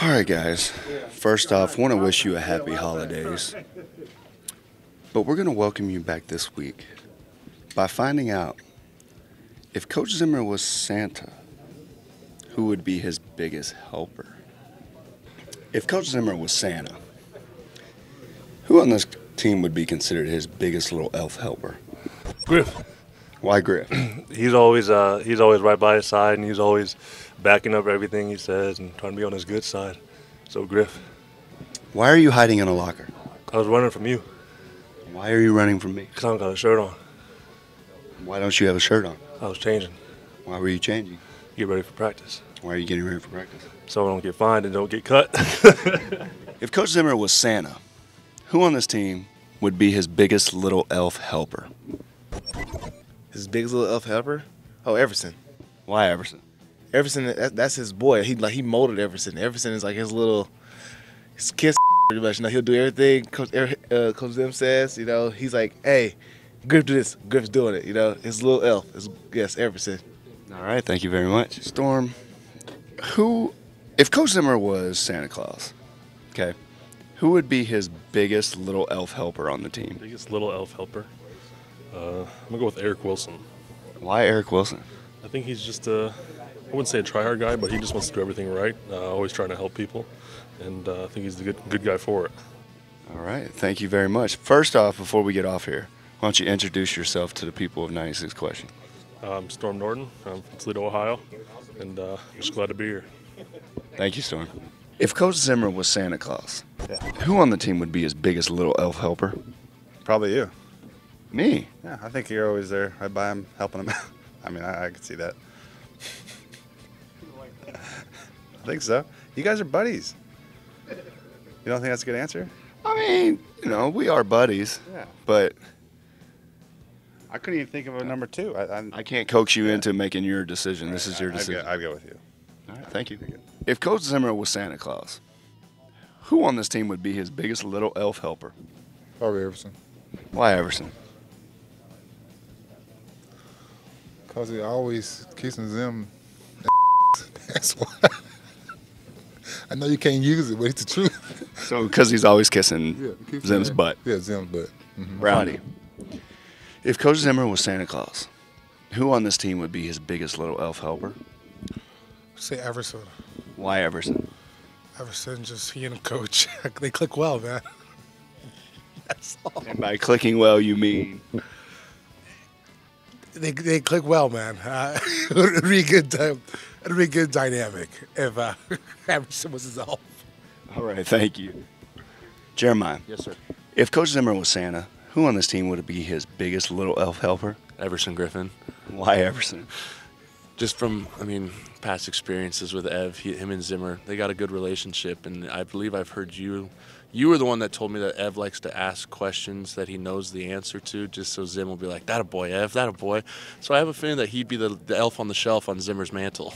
All right, guys. First off, I want to wish you a happy holidays. But we're going to welcome you back this week by finding out if Coach Zimmer was Santa, who would be his biggest helper? If Coach Zimmer was Santa, who on this team would be considered his biggest little elf helper? Griff. Why Griff? He's always right by his side, and he's always backing up everything he says and trying to be on his good side. So Griff. Why are you hiding in a locker? I was running from you. Why are you running from me? Because I don't got a shirt on. Why don't you have a shirt on? I was changing. Why were you changing? Get ready for practice. Why are you getting ready for practice? So I don't get fined and don't get cut. If Coach Zimmer was Santa, who on this team would be his biggest little elf helper? His biggest little elf helper? Oh, Everson. Why Everson? Everson, that's his boy. He molded Everson. Everson is like his kiss pretty much. You know, he'll do everything Coach Zim says. You know, he's like, hey, Griff do this. Griff's doing it. You know, his little elf. Yes, Everson. All right, thank you very much. Storm, if Coach Zimmer was Santa Claus, okay, who would be his biggest little elf helper on the team? Biggest little elf helper? I'm going to go with Eric Wilson. Why Eric Wilson? I think he's just I wouldn't say a try-hard guy, but he just wants to do everything right, always trying to help people, and I think he's the good guy for it. All right, thank you very much. First off, before we get off here, why don't you introduce yourself to the people of 96 Question? I'm Storm Norton. I'm from Toledo, Ohio, and I'm just glad to be here. Thank you, Storm. If Coach Zimmer was Santa Claus, who on the team would be his biggest little elf helper? Probably you. Me? Yeah, I think you're always there right by him, helping him out. I mean, I could see that. I think so. You guys are buddies. You don't think that's a good answer? I mean, you know, we are buddies. Yeah. But I couldn't even think of a number two. I can't coax you into making your decision. This is your decision. I'd go with you. All right, thank you. If Coach Zimmer was Santa Claus, who on this team would be his biggest little elf helper? Probably Everson. Why Everson? Because he always kissing them. That's why. I know you can't use it, but it's the truth. So, because he's always kissing Zim's butt. Yeah, Zim's butt. Mm-hmm. Rowdy. If Coach Zimmer was Santa Claus, who on this team would be his biggest little elf helper? Say Everson. Why Everson? Everson, just he and the coach, they click well, man. That's all. And by clicking well, you mean? They click well, man. It'd be a good dynamic if Everson was his elf. All right, thank you. Jeremiah. Yes, sir. If Coach Zimmer was Santa, who on this team would be his biggest little elf helper? Everson Griffin. Why Everson? Just from, past experiences with Ev, him and Zimmer, they got a good relationship, and I believe I've heard you were the one that told me that Ev likes to ask questions that he knows the answer to, just so Zim will be like, that a boy, Ev, that a boy. So I have a feeling that he'd be the elf on the shelf on Zimmer's mantle.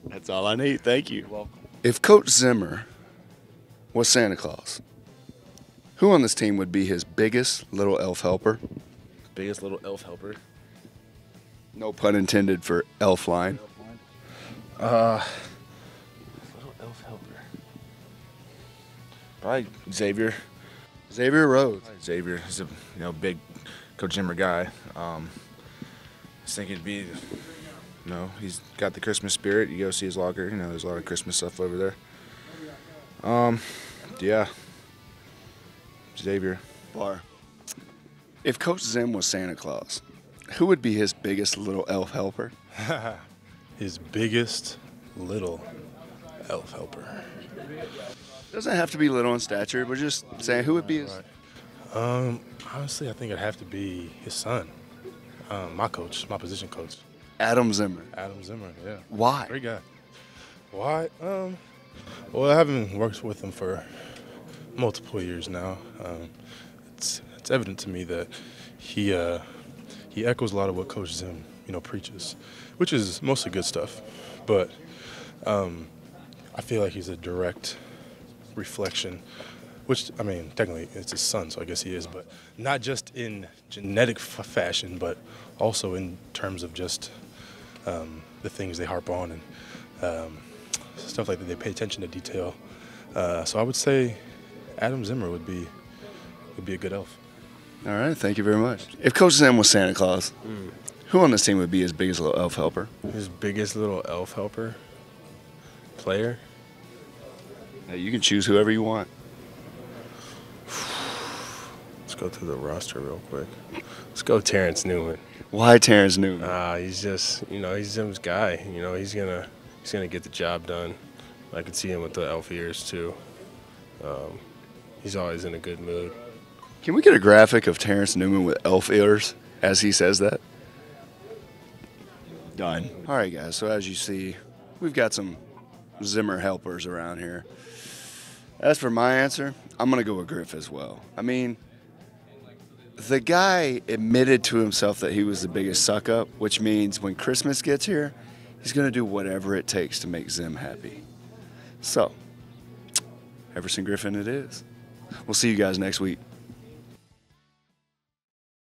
That's all I need, thank you. You're welcome. If Coach Zimmer was Santa Claus, who on this team would be his biggest little elf helper? Biggest little elf helper? No pun intended for ELFLEIN. Little elf helper. Probably Xavier. Xavier Rhodes. Xavier is a big Coach Zimmer guy. I was thinking it'd be, he's got the Christmas spirit. You go see his locker. There's a lot of Christmas stuff over there. Yeah. Xavier. BARR. If Coach Zim was Santa Claus, who would be his biggest little elf helper? His biggest little elf helper. Doesn't have to be little in stature, but just saying who would be his. Right. Honestly, I think it'd have to be his son, my coach, my position coach. Adam Zimmer. Adam Zimmer, yeah. Why? Great guy. Why? Well, I haven't worked with him for multiple years now. It's evident to me that he echoes a lot of what Coach Zim, preaches, which is mostly good stuff. But I feel like he's a direct reflection, which, technically it's his son, so I guess he is, but not just in genetic fashion, but also in terms of just the things they harp on. And stuff like that. They pay attention to detail. So I would say Adam Zimmer would be a good elf. All right, thank you very much. If Coach Zim was Santa Claus, who on this team would be his biggest little elf helper? His biggest little elf helper? Player? Now, you can choose whoever you want. Let's go through the roster real quick. Let's go Terrence Newman. Why Terrence Newman? He's just, he's Zim's guy. He's gonna get the job done. I could see him with the elf ears too. He's always in a good mood. Can we get a graphic of Terrence Newman with elf ears as he says that? Done. All right, guys, so as you see, we've got some Zimmer helpers around here. As for my answer, I'm going to go with Griff as well. I mean, the guy admitted to himself that he was the biggest suck-up, which means when Christmas gets here, he's going to do whatever it takes to make Zim happy. So, Everson Griffin it is. We'll see you guys next week.